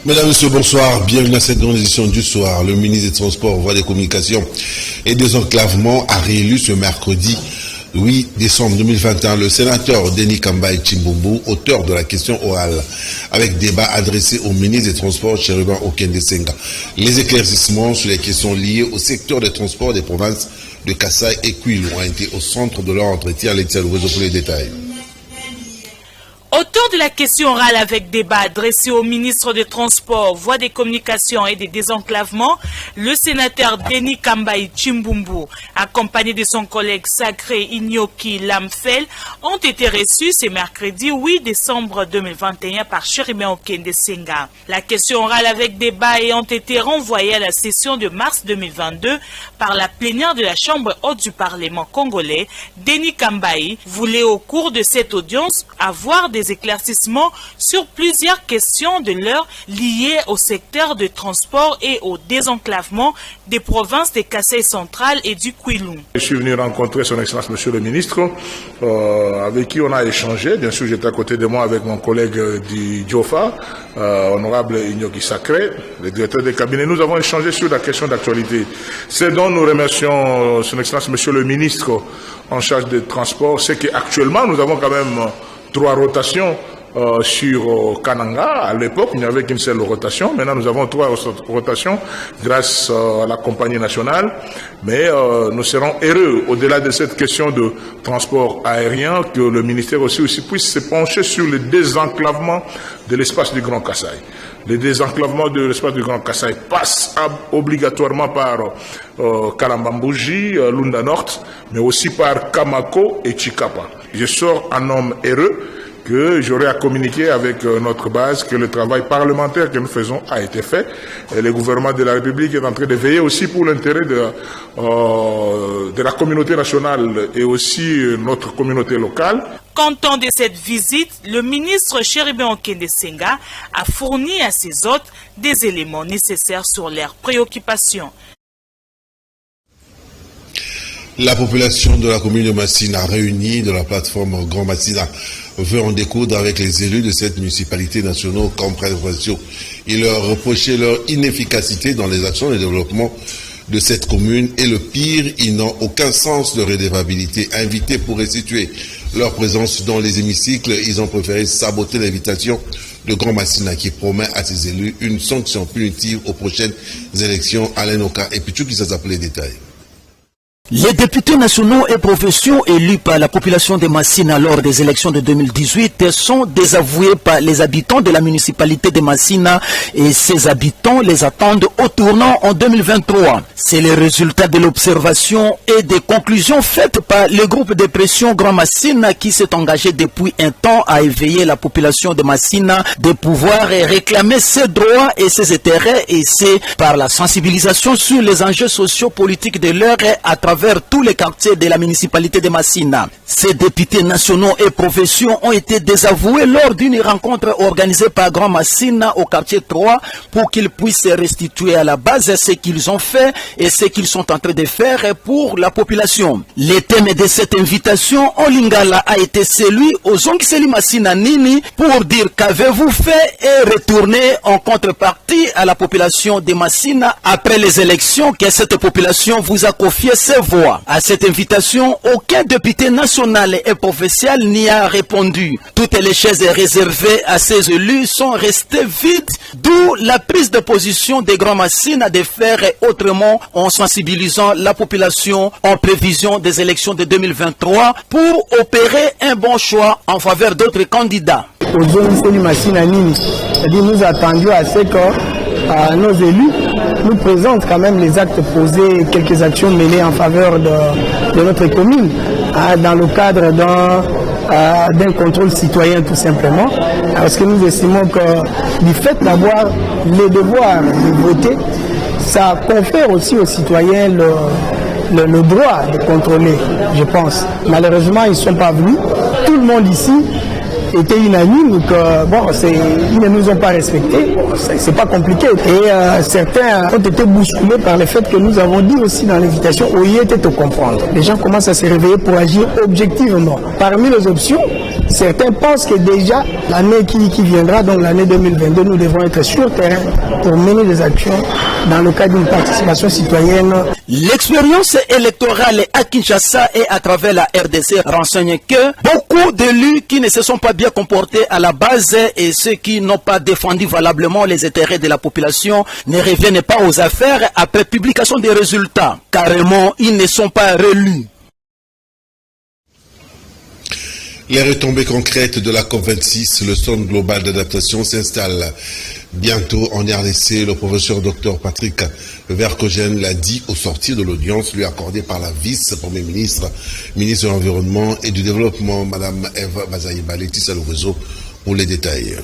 Mesdames et messieurs, bonsoir. Bienvenue à cette grande édition du soir. Le ministre des Transports, Voies des Communications et des Enclavements a réélu ce mercredi 8 décembre 2021 le sénateur Denis Kambaye Chimbumbu, auteur de la question orale, avec débat adressé au ministre des Transports, Chérubin Okende Senga. Les éclaircissements sur les questions liées au secteur des transports des provinces de Kasaï et Kwilu ont été au centre de leur entretien. Laetitia Louvezo pour les détails. Auteur de la question orale avec débat adressé au ministre des Transports, Voies des Communications et des Désenclavements, le sénateur Denis Kambaye Chimbumbu, accompagné de son collègue sacré Inyoki Lamfel, ont été reçus ce mercredi 8 décembre 2021 par Chérubin Okende Senga. La question orale avec débat ayant été renvoyée à la session de mars 2022 par la plénière de la Chambre haute du Parlement congolais, Denis Kambaye voulait au cours de cette audience avoir des éclaircissements sur plusieurs questions de l'heure liées au secteur de transport et au désenclavement des provinces de Kasaï central et du Kwilu. Je suis venu rencontrer son Excellence Monsieur le Ministre, avec qui on a échangé. Bien sûr, j'étais à côté de moi avec mon collègue du Diofa, honorable Inyoki Sacré, le directeur des cabinets. Nous avons échangé sur la question d'actualité. C'est dont nous remercions son Excellence Monsieur le Ministre en charge des transports. C'est qu'actuellement, nous avons quand même 3 rotations sur Kananga. À l'époque, il n'y avait qu'une seule rotation. Maintenant, nous avons 3 rotations grâce à la compagnie nationale. Mais nous serons heureux, au-delà de cette question de transport aérien, que le ministère aussi puisse se pencher sur le désenclavement de l'espace du Grand Kasaï. Le désenclavement de l'espace du Grand Kasaï passe obligatoirement par Kalambambouji, Lunda Nord, mais aussi par Kamako et Chikapa. Je sors un homme heureux que j'aurai à communiquer avec notre base, que le travail parlementaire que nous faisons a été fait. Et le gouvernement de la République est en train de veiller aussi pour l'intérêt de la communauté nationale et aussi notre communauté locale. Content de cette visite, le ministre Chérubin Okende Senga a fourni à ses hôtes des éléments nécessaires sur leurs préoccupations. La population de la commune de Massina, réunie de la plateforme Grand Massina, veut en découdre avec les élus de cette municipalité nationale comme présentation. Il leur reprochait leur inefficacité dans les actions de développement de cette commune et le pire, ils n'ont aucun sens de redevabilité. Invités pour restituer leur présence dans les hémicycles, ils ont préféré saboter l'invitation de Grand Massina qui promet à ses élus une sanction punitive aux prochaines élections. Alain Oka et Pichou qui s'appelle les détails. Les députés nationaux et provinciaux élus par la population de Massina lors des élections de 2018 sont désavoués par les habitants de la municipalité de Massina et ces habitants les attendent au tournant en 2023. C'est le résultat de l'observation et des conclusions faites par le groupe de pression Grand Massina qui s'est engagé depuis un temps à éveiller la population de Massina de pouvoir réclamer ses droits et ses intérêts, et c'est par la sensibilisation sur les enjeux sociopolitiques de l'heure à travers tous les quartiers de la municipalité de Massina. Ces députés nationaux et provinciaux ont été désavoués lors d'une rencontre organisée par Grand Massina au quartier 3 pour qu'ils puissent restituer à la base ce qu'ils ont fait et ce qu'ils sont en train de faire pour la population. Le thème de cette invitation en lingala a été celui aux Zongiseli Massina Nini pour dire qu'avez-vous fait et retourner en contrepartie à la population de Massina après les élections que cette population vous a confié ses voix. À cette invitation, aucun député national et provincial n'y a répondu. Toutes les chaises réservées à ces élus sont restées vides, d'où la prise de position des Grands Massina de faire autrement en sensibilisant la population en prévision des élections de 2023 pour opérer un bon choix en faveur d'autres candidats. Nous attendions à ce que nos élus nous présentent quand même les actes posés, quelques actions menées en faveur de notre commune, dans le cadre d'un contrôle citoyen tout simplement, parce que nous estimons que du fait d'avoir le devoir de voter, ça confère aussi aux citoyens le droit de contrôler, je pense. Malheureusement, ils ne sont pas venus. Tout le monde ici était unanime que bon, ils ne nous ont pas respectés. Bon, c'est pas compliqué. Et certains ont été bousculés par le fait que nous avons dit aussi dans l'invitation, OIE était au comprendre. Les gens commencent à se réveiller pour agir objectivement. Parmi les options, certains pensent que déjà l'année qui viendra, donc l'année 2022, nous devrons être sur terrain pour mener des actions dans le cadre d'une participation citoyenne. L'expérience électorale à Kinshasa et à travers la RDC renseigne que beaucoup d'élus qui ne se sont pas bien comportés à la base et ceux qui n'ont pas défendu valablement les intérêts de la population ne reviennent pas aux affaires après publication des résultats. Carrément, ils ne sont pas relus. Les retombées concrètes de la COP26, le Centre global d'adaptation s'installe bientôt en RDC. Le professeur Dr Patrick Vercogen l'a dit au sortir de l'audience lui accordée par la vice-première ministre, ministre de l'Environnement et du Développement, Madame Eve Bazaïba. Laetitia Louvezo pour les détails.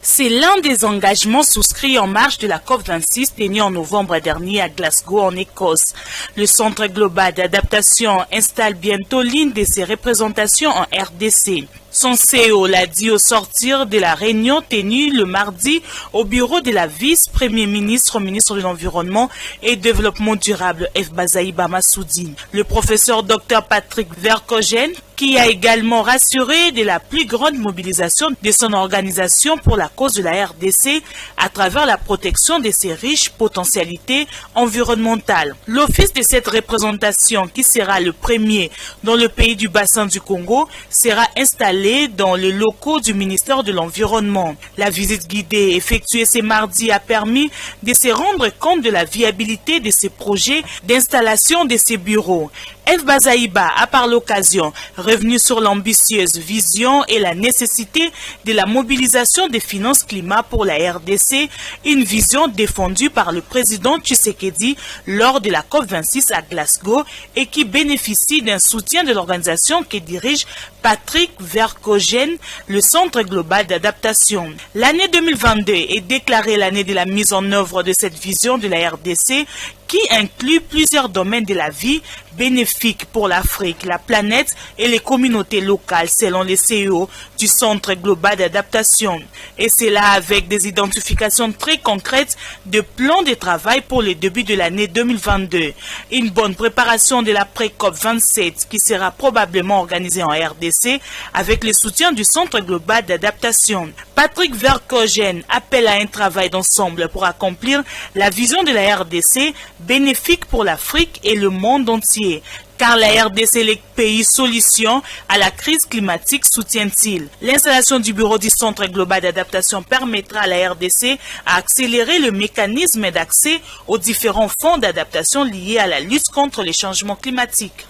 C'est l'un des engagements souscrits en marge de la COP26 tenue en novembre dernier à Glasgow, en Écosse. Le Centre global d'adaptation installe bientôt l'une de ses représentations en RDC. Son CEO l'a dit au sortir de la réunion tenue le mardi au bureau de la vice-première ministre, ministre de l'Environnement et Développement durable, F. Bazaïba Massoudi. Le professeur Dr Patrick Vercogen, qui a également rassuré de la plus grande mobilisation de son organisation pour la cause de la RDC à travers la protection de ses riches potentialités environnementales. L'office de cette représentation, qui sera le premier dans le pays du bassin du Congo, sera installé dans les locaux du ministère de l'Environnement. La visite guidée effectuée ce mardi a permis de se rendre compte de la viabilité de ces projets d'installation de ces bureaux. F. Bazaïba a par l'occasion revenu sur l'ambitieuse vision et la nécessité de la mobilisation des finances climat pour la RDC, une vision défendue par le président Tshisekedi lors de la COP26 à Glasgow et qui bénéficie d'un soutien de l'organisation que dirige Patrick Vercogen, le Centre global d'adaptation. L'année 2022 est déclarée l'année de la mise en œuvre de cette vision de la RDC qui inclut plusieurs domaines de la vie bénéfiques pour l'Afrique, la planète et les communautés locales selon les CEO du Centre global d'adaptation. Et c'est là avec des identifications très concrètes de plans de travail pour le début de l'année 2022. Une bonne préparation de l'après-COP 27 qui sera probablement organisée en RDC avec le soutien du Centre global d'adaptation. Patrick Vercogen appelle à un travail d'ensemble pour accomplir la vision de la RDC bénéfique pour l'Afrique et le monde entier. Car la RDC est le pays solution à la crise climatique, soutient-il. L'installation du bureau du Centre global d'adaptation permettra à la RDC à accélérer le mécanisme d'accès aux différents fonds d'adaptation liés à la lutte contre les changements climatiques.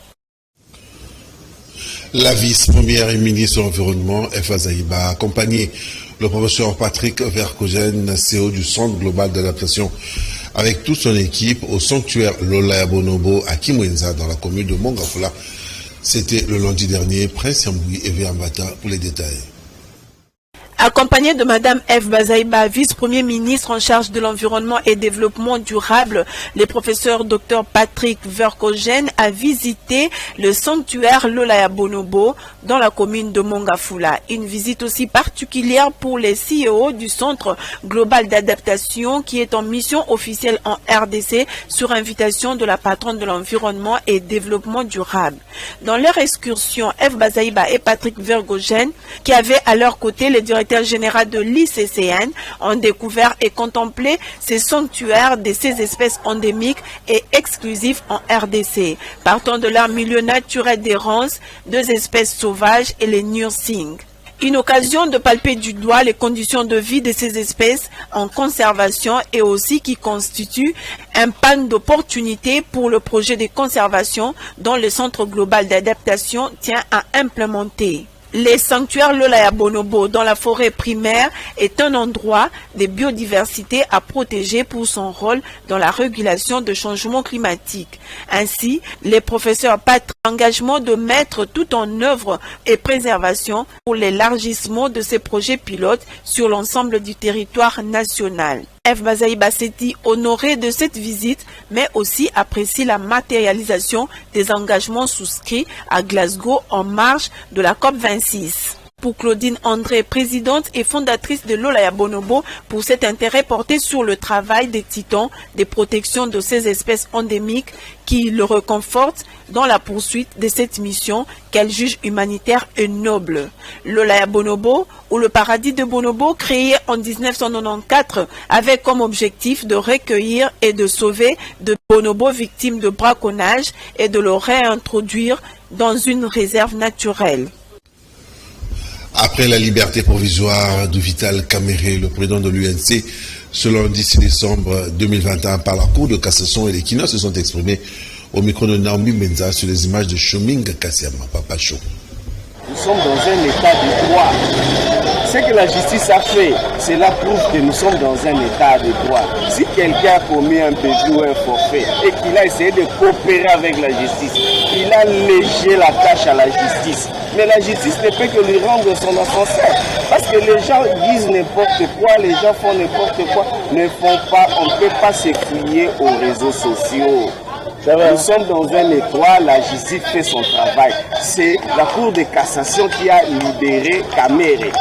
La vice-première ministre de l'Environnement, F. Bazaïba, a accompagné le professeur Patrick Vercogen, CEO du Centre global d'adaptation, avec toute son équipe au sanctuaire Lola Bonobo à Kimwenza dans la commune de Mongafula. C'était le lundi dernier. Prince Yamboui et Véambata pour les détails. Accompagné de Madame F. Bazaïba, vice-premier ministre en charge de l'environnement et développement durable, le professeur Dr Patrick Vercogen a visité le sanctuaire Lola Bonobo dans la commune de Mongafula. Une visite aussi particulière pour les CEO du Centre global d'adaptation qui est en mission officielle en RDC sur invitation de la patronne de l'environnement et développement durable. Dans leur excursion, F. Bazaïba et Patrick Vercogen, qui avaient à leur côté le directeur général de l'ICCN, ont découvert et contemplé ces sanctuaires de ces espèces endémiques et exclusives en RDC, partant de leur milieu naturel d'errance, deux espèces sauvages et les nursing. Une occasion de palper du doigt les conditions de vie de ces espèces en conservation et aussi qui constituent un pan d'opportunités pour le projet de conservation dont le Centre global d'adaptation tient à implémenter. Les sanctuaires Lola Bonobo dans la forêt primaire est un endroit de biodiversité à protéger pour son rôle dans la régulation de changements climatiques. Ainsi, les professeurs Patrick engagement de mettre tout en œuvre et préservation pour l'élargissement de ces projets pilotes sur l'ensemble du territoire national. F. Bazaïba s'est dit honoré de cette visite, mais aussi apprécie la matérialisation des engagements souscrits à Glasgow en marge de la COP26. pour Claudine André, présidente et fondatrice de l'Olaya Bonobo, pour cet intérêt porté sur le travail des titans, des protections de ces espèces endémiques qui le reconfortent dans la poursuite de cette mission qu'elle juge humanitaire et noble. L'Olaya Bonobo, ou le paradis de Bonobo, créé en 1994, avait comme objectif de recueillir et de sauver de bonobos victimes de braconnage et de le réintroduire dans une réserve naturelle. Après la liberté provisoire de Vital Kamere, le président de l'UNC, ce lundi 6 décembre 2021, par la Cour de cassation et les Kina se sont exprimés au micro de Naomi Menza sur les images de Shoming Kassiama, Papa Show. Nous sommes dans un état de droit. Ce que la justice a fait, cela prouve que nous sommes dans un état de droit. Si quelqu'un a commis un péché ou un forfait et qu'il a essayé de coopérer avec la justice, il a légué la tâche à la justice. Mais la justice ne peut que lui rendre son ascenseur. Parce que les gens disent n'importe quoi, les gens font n'importe quoi, ne font pas, on ne peut pas s'écrier aux réseaux sociaux. Nous sommes dans un étroit, la justice fait son travail. C'est la Cour de cassation qui a libéré Kamere.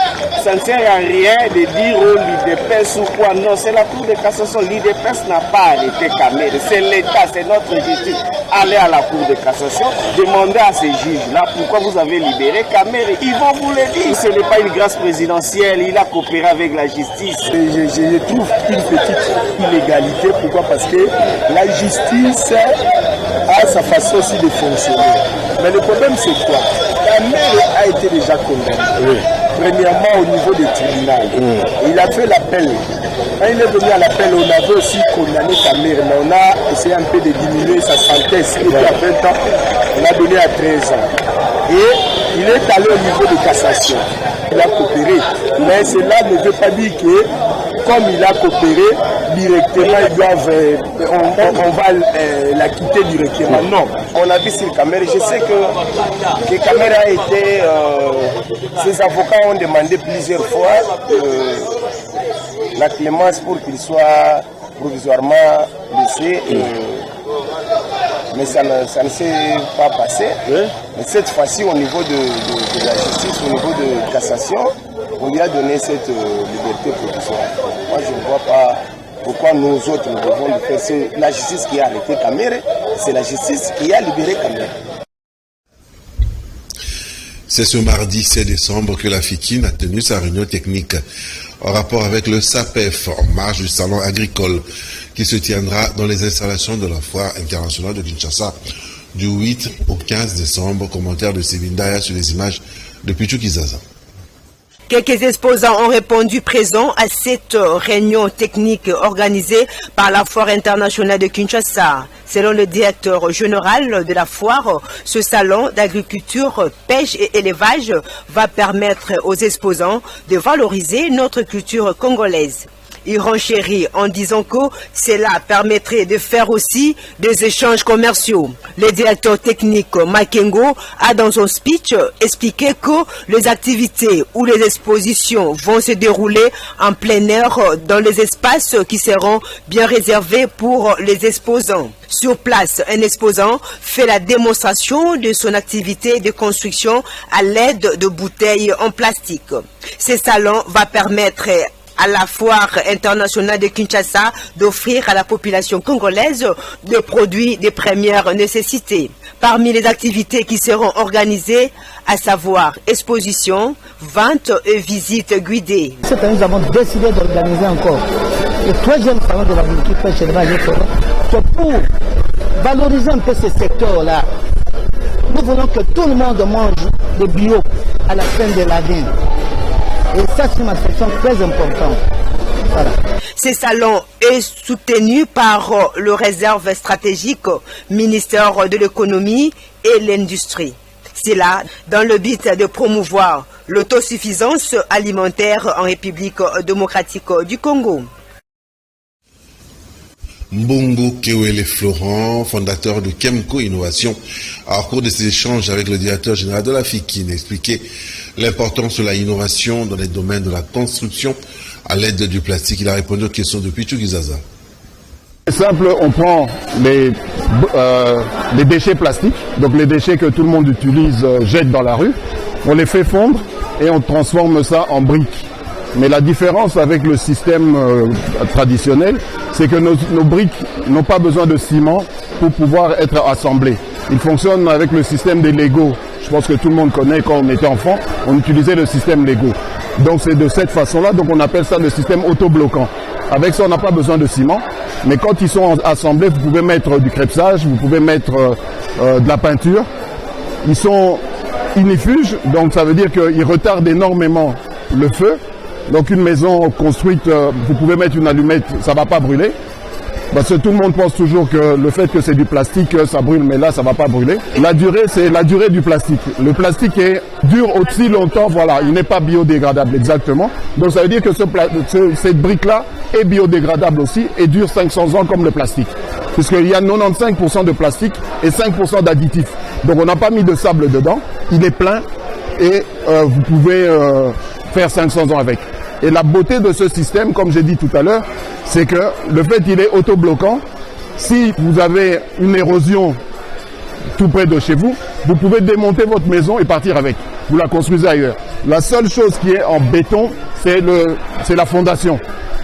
Ça ne sert à rien de dire oh l'IDPS ou quoi. Non, c'est la Cour de cassation. L'IDPS n'a pas arrêté Kamere. C'est l'État, c'est notre justice. Allez à la Cour de cassation, demandez à ces juges-là pourquoi vous avez libéré Kamere. Ils vont vous le dire. Ce n'est pas une grâce présidentielle, il a coopéré avec la justice. Je trouve une petite illégalité. Pourquoi? Parce que la justice a sa façon aussi de fonctionner. Mais le problème c'est quoi? Kamere a été déjà condamné. Oui. Premièrement au niveau des tribunaux. Il a fait l'appel. Quand il est venu à l'appel, on avait aussi condamné Kamere, mais on a essayé un peu de diminuer sa sentence. Il était à 20 ans, on a donné à 13 ans. Et il est allé au niveau de cassation. Il a coopéré. Mais cela ne veut pas dire que comme il a coopéré, directement, on va la quitter directement. Non, on a vu sur Kamere. Je sais que Kamere a été... ses avocats ont demandé plusieurs fois la clémence pour qu'il soit provisoirement laissé. Mais ça ne s'est pas passé. Mais cette fois-ci, au niveau de la justice, au niveau de cassation, on lui a donné cette liberté provisoire. Moi, je ne vois pas pourquoi nous autres nous devons le faire. C'est la justice qui a arrêté Kamere, c'est la justice qui a libéré Kamere. C'est ce mardi 7 décembre que la FIKIN a tenu sa réunion technique en rapport avec le SAPEF en marge du salon agricole qui se tiendra dans les installations de la foire internationale de Kinshasa du 8 au 15 décembre. Commentaire de Sévindaya sur les images de Pichou Kizaza. Quelques exposants ont répondu présents à cette réunion technique organisée par la Foire internationale de Kinshasa. Selon le directeur général de la foire, ce salon d'agriculture, pêche et élevage va permettre aux exposants de valoriser notre culture congolaise. Il renchérit en disant que cela permettrait de faire aussi des échanges commerciaux. Le directeur technique Makengo a dans son speech expliqué que les activités ou les expositions vont se dérouler en plein air dans les espaces qui seront bien réservés pour les exposants. Sur place, un exposant fait la démonstration de son activité de construction à l'aide de bouteilles en plastique. Ce salon va permettre à la foire internationale de Kinshasa d'offrir à la population congolaise des produits de première nécessité. Parmi les activités qui seront organisées, à savoir exposition, vente et visites guidées. Cette année, nous avons décidé d'organiser encore le troisième salon de l'agriculture pêche et élevage pour valoriser un peu ce secteur-là. Nous voulons que tout le monde mange des bio à la fin de l'année. Et ça, c'est une action très importante. Voilà. Ce salon est soutenu par le réserve stratégique ministère de l'économie et l'industrie. C'est là dans le but de promouvoir l'autosuffisance alimentaire en République démocratique du Congo. Mbongo Kewele Florent, fondateur de Kemco Innovation, a au cours de ses échanges avec le directeur général de la FIKIN expliqué l'importance de l'innovation dans les domaines de la construction à l'aide du plastique. Il a répondu aux questions de Pichou Kizaza. C'est simple, on prend les déchets plastiques, donc les déchets que tout le monde utilise, jette dans la rue, on les fait fondre et on transforme ça en briques. Mais la différence avec le système traditionnel, c'est que nos briques n'ont pas besoin de ciment pour pouvoir être assemblées. Ils fonctionnent avec le système des Lego. Je pense que tout le monde connaît, quand on était enfant, on utilisait le système Lego. Donc c'est de cette façon-là, donc on appelle ça le système autobloquant. Avec ça, on n'a pas besoin de ciment, mais quand ils sont assemblés, vous pouvez mettre du crépsage, vous pouvez mettre de la peinture. Ils sont ignifuges, donc ça veut dire qu'ils retardent énormément le feu. Donc une maison construite, vous pouvez mettre une allumette, ça ne va pas brûler. Parce que tout le monde pense toujours que le fait que c'est du plastique, ça brûle, mais là, ça ne va pas brûler. La durée, c'est la durée du plastique. Le plastique dure aussi longtemps, voilà, il n'est pas biodégradable, exactement. Donc ça veut dire que cette brique-là est biodégradable aussi et dure 500 ans comme le plastique. Puisqu'il y a 95% de plastique et 5% d'additifs. Donc on n'a pas mis de sable dedans, il est plein et vous pouvez faire 500 ans avec. Et la beauté de ce système, comme j'ai dit tout à l'heure, c'est que le fait qu'il est autobloquant, si vous avez une érosion tout près de chez vous, vous pouvez démonter votre maison et partir avec. Vous la construisez ailleurs. La seule chose qui est en béton, c'est la fondation.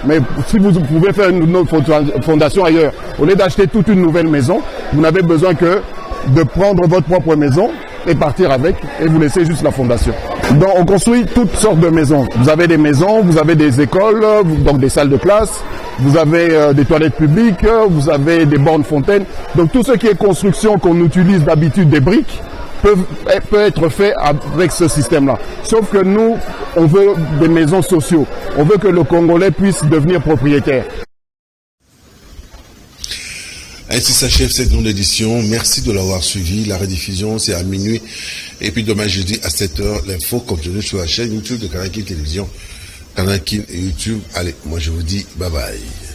Mais si vous pouvez faire une autre fondation ailleurs, au lieu d'acheter toute une nouvelle maison, vous n'avez besoin que de prendre votre propre maison et partir avec, et vous laissez juste la fondation. Donc on construit toutes sortes de maisons. Vous avez des maisons, vous avez des écoles, donc des salles de classe, vous avez des toilettes publiques, vous avez des bornes fontaines. Donc tout ce qui est construction qu'on utilise d'habitude des briques peut être fait avec ce système-là. Sauf que nous, on veut des maisons sociaux. On veut que le Congolais puisse devenir propriétaire. Ainsi s'achève cette nouvelle édition. Merci de l'avoir suivi. La rediffusion, c'est à minuit. Et puis demain jeudi à 7h, l'info continue sur la chaîne YouTube de Kanakil Télévision, Kanakil et YouTube. Allez, moi je vous dis bye bye.